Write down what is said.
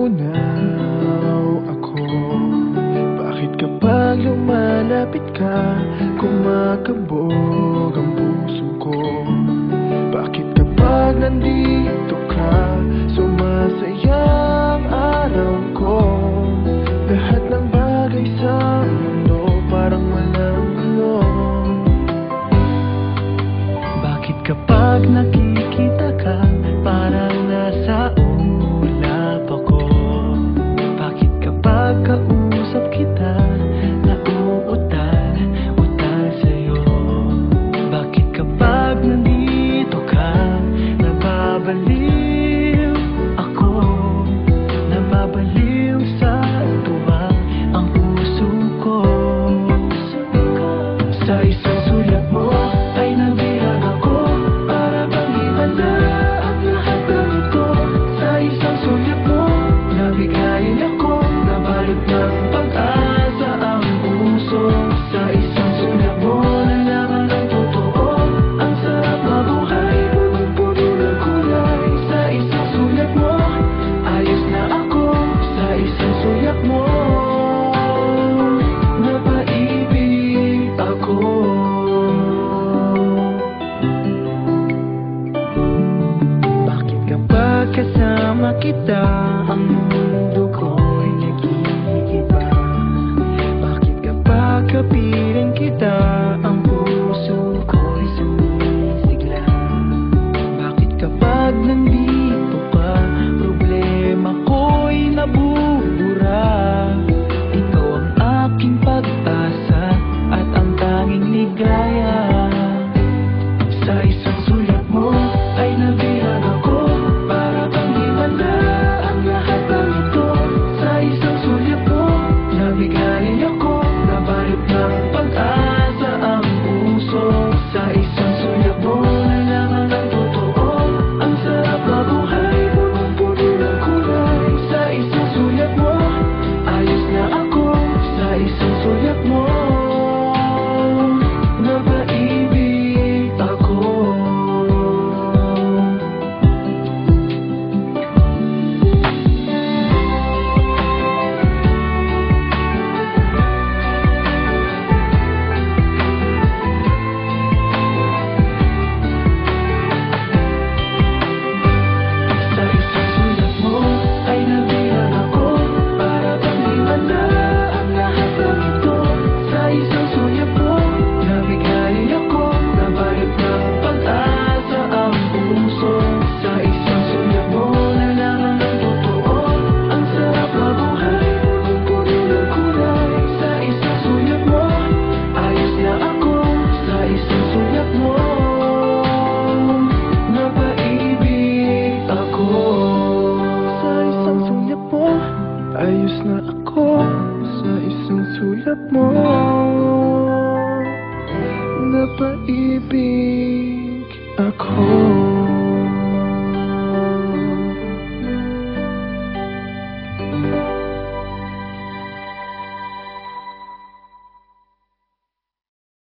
natutunaw ako? Bakit kapag lumalapit ka, kumakabog ang puso ko? Bakit kapag nandito ka, sumasaya ang araw ko? Lahat ng bagay sa mundo parang walang gulo. Bakit kapag nakikita ka, parang nasa ulap ako? Bakit kapag kausap kita, nauutal sa'yo? Bakit kapag nandito ka, nababaliw ako? Nababaliw sa tuwa ang puso ko. Sa isang sulat mo ay nabihag ako, para bang himala ang lahat ng ito. Sa isang sulat mo, nabigayin ako, nabalot ng pag-asa ang puso. Sa isang sulat mo, nalaman ang totoo, ang sarap mabuhay, punong-puno ng kulay. Sa isang sulat mo, ayos na ako. Sa isang sulat mo, napaibig ako. Bakit kapag kasama kita, ang mundo ko'y nag-iiba? Bakit kapag kapiling kita, ang puso ko'y sumisigla? Bakit kapag nandito ka, problema ko'y nabubura? Ikaw ang aking pag-asa at ang tanging ligaya. Sa isang sulat mo ay nabihag ako, para bang himala ang lahat ng ito. Sa isang sulat mo, nabigayin ako, nabalot ng pag-asa ang puso. Sa isang sulat mo, nalaman ang totoo, ang sarap mabuhay, punong-puno ng kulay. Sa isang sulat mo, ayos na ako. Sa isang sulat mo, napaibig ako. Sa isang sulat mo ay nabihag ako, para bang himala ang lahat ng ito. Sa isang sulat mo, nabigayin ako, nabalot ng pag-asa ang puso. Sa isang sulat mo, nalaman ang totoo, ang sarap mabuhay, punong-puno ng kulay. Sa isang sulat mo, ayos na ako. Sa isang sulat mo, napaibig ako. Sa isang sulat mo, ayos na ako. Sa isang sulat mo, napaibig ako.